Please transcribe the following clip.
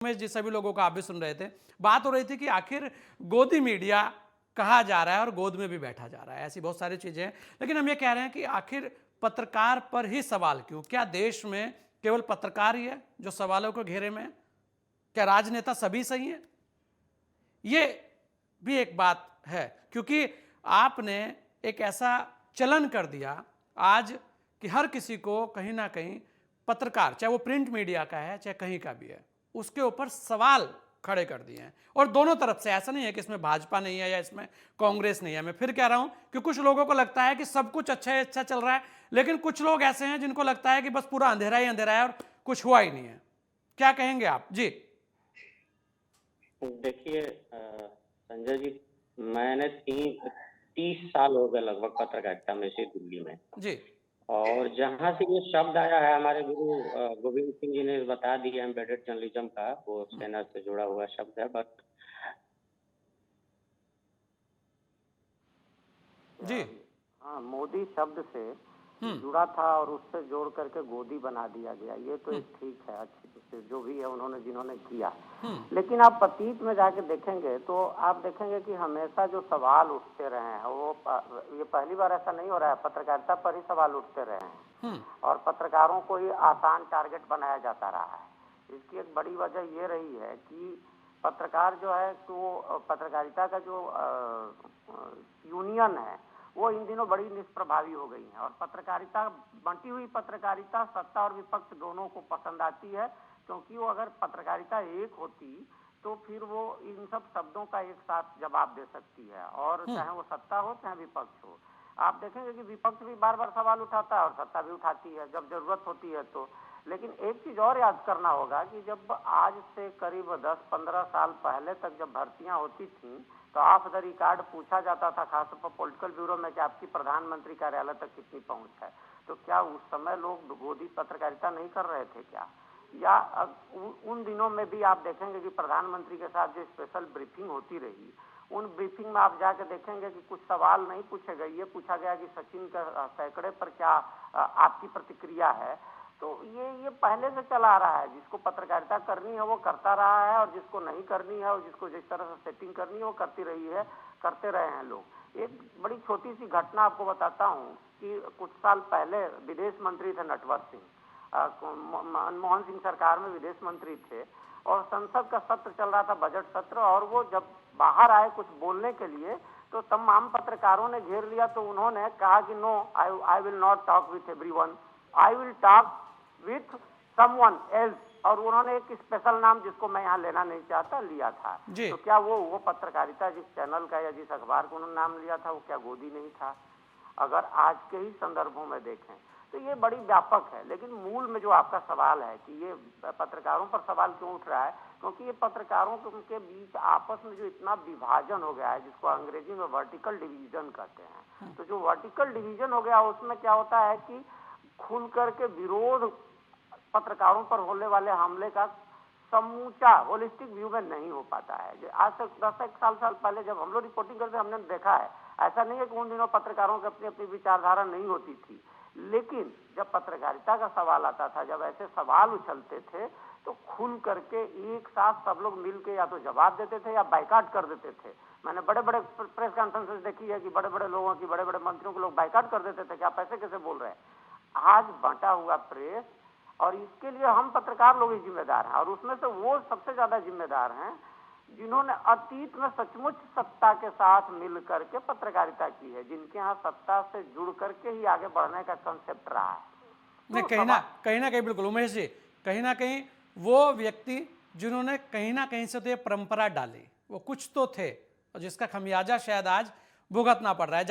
उमेश जी, सभी लोगों को आप भी सुन रहे थे, बात हो रही थी कि आखिर गोदी मीडिया कहा जा रहा है और गोद में भी बैठा जा रहा है, ऐसी बहुत सारी चीजें हैं। लेकिन हम ये कह रहे हैं कि आखिर पत्रकार पर ही सवाल क्यों? क्या देश में केवल पत्रकार ही है जो सवालों के घेरे में है? क्या राजनेता सभी सही हैं? ये भी एक बात है, क्योंकि आपने एक ऐसा चलन कर दिया आज कि हर किसी को कहीं ना कहीं पत्रकार, चाहे वो प्रिंट मीडिया का है चाहे कहीं का भी है, उसके ऊपर सवाल खड़े कर दिए हैं। और दोनों तरफ से, ऐसा नहीं है कि इसमें भाजपा नहीं है या इसमें कांग्रेस नहीं है। मैं फिर कह रहा हूं कि कुछ लोगों को लगता है कि सब कुछ अच्छा चल रहा है, लेकिन कुछ लोग ऐसे हैं जिनको लगता है कि बस पूरा अंधेरा ही अंधेरा है और कुछ हुआ ही नहीं है। क्या कहेंगे आप जी? देखिए संजय जी, मैंने 30 साल हो गए लगभग पत्रकारिता में से दिल्ली में जी और जहां से ये शब्द आया है, हमारे गुरु गोविंद सिंह जी ने बता दिया, एम्बेडेड जर्नलिज्म का, वो सेना से जुड़ा हुआ शब्द है। बट जी हाँ, मोदी शब्द से जुड़ा था और उससे जोड़ करके गोदी बना दिया गया। ये तो एक ठीक है, अच्छी जो भी है उन्होंने जिन्होंने किया। लेकिन आप अतीत में जाके देखेंगे तो आप देखेंगे कि हमेशा जो सवाल उठते रहे हैं वो ये पहली बार ऐसा नहीं हो रहा है, पत्रकारिता पर ही सवाल उठते रहे हैं और पत्रकारों को ही आसान टारगेट बनाया जाता रहा है। इसकी एक बड़ी वजह ये रही है कि पत्रकार जो है तो पत्रकारिता का जो यूनियन है वो इन दिनों बड़ी निष्प्रभावी हो गई है और पत्रकारिता, बंटी हुई पत्रकारिता सत्ता और विपक्ष दोनों को पसंद आती है, क्योंकि वो अगर पत्रकारिता एक होती तो फिर वो इन सब शब्दों का एक साथ जवाब दे सकती है, और चाहे वो सत्ता हो चाहे विपक्ष हो। आप देखेंगे कि विपक्ष भी बार बार सवाल उठाता है और सत्ता भी उठाती है जब जरूरत होती है तो। लेकिन एक चीज और याद करना होगा कि जब आज से करीब 10-15 साल पहले तक जब भर्तियां होती थी तो ऑफ द रिकॉर्ड पूछा जाता था, खासतौर पर पॉलिटिकल ब्यूरो में, कि आपकी प्रधानमंत्री कार्यालय तक कितनी पहुंच है। तो क्या उस समय लोग गोदी पत्रकारिता नहीं कर रहे थे क्या? या उन दिनों में भी आप देखेंगे कि प्रधानमंत्री के साथ जो स्पेशल ब्रीफिंग होती रही, उन ब्रीफिंग में आप जाके देखेंगे कि कुछ सवाल नहीं पूछे गए। ये पूछा गया कि सचिन का सैकड़े पर क्या आपकी प्रतिक्रिया है। तो ये पहले से चला आ रहा है, जिसको पत्रकारिता करनी है वो करता रहा है और जिसको नहीं करनी है और जिसको जिस तरह से सेटिंग करनी है वो करती रही है, करते रहे हैं लोग। एक बड़ी छोटी सी घटना आपको बताता हूँ कि कुछ साल पहले विदेश मंत्री थे नटवर सिंह, मनमोहन सिंह सरकार में विदेश मंत्री थे और संसद का सत्र चल रहा था, बजट सत्र, और वो जब बाहर आए कुछ बोलने के लिए तो तमाम पत्रकारों ने घेर लिया। तो उन्होंने कहा कि no, I will not talk with everyone, I will talk with someone else, और उन्होंने एक स्पेशल नाम जिसको मैं यहाँ लेना नहीं चाहता लिया था। तो क्या वो पत्रकारिता जिस चैनल का या जिस अखबार को उन्होंने नाम लिया था वो क्या गोदी नहीं था? अगर आज के ही संदर्भों में देखें तो ये बड़ी व्यापक है। लेकिन मूल में जो आपका सवाल है कि ये पत्रकारों पर सवाल क्यों उठ रहा है, क्योंकि ये पत्रकारों के बीच आपस में जो इतना विभाजन हो गया है, जिसको अंग्रेजी में वर्टिकल डिवीजन कहते हैं। तो जो वर्टिकल डिवीजन हो गया उसमें क्या होता है कि खुल करके विरोध पत्रकारों पर होने वाले हमले का समूचा होलिस्टिक व्यू में नहीं हो पाता है। आज से 10 साल पहले जब हम लोग रिपोर्टिंग करते हमने देखा है, ऐसा नहीं है कि उन दिनों पत्रकारों की अपनी अपनी विचारधारा नहीं होती थी, लेकिन जब पत्रकारिता का सवाल आता था, जब ऐसे सवाल उछलते थे तो खुल करके एक साथ सब लोग मिल के या तो जवाब देते थे या बाइकाट कर देते थे। मैंने बड़े बड़े प्रेस कॉन्फ्रेंस देखी है कि बड़े बड़े लोगों की, बड़े बड़े मंत्रियों को लोग बाइकाट कर देते थे कि आप ऐसे कैसे बोल रहे हैं। आज बांटा हुआ प्रेस, और इसके लिए हम पत्रकार लोग ही जिम्मेदार हैं, और उसमें से वो सबसे ज्यादा जिम्मेदार हैं जिन्होंने अतीत में सचमुच सत्ता के साथ मिल करके पत्रकारिता की है, जिनके यहाँ सत्ता से जुड़ करके ही आगे बढ़ने का कंसेप्ट रहा है। नहीं, कहीं ना कहीं बिल्कुल उमेश जी, कहीं ना कहीं वो व्यक्ति जिन्होंने कहीं ना कहीं से तो ये परंपरा डाली, वो कुछ तो थे और जिसका खमियाजा शायद आज भुगतना पड़ रहा है।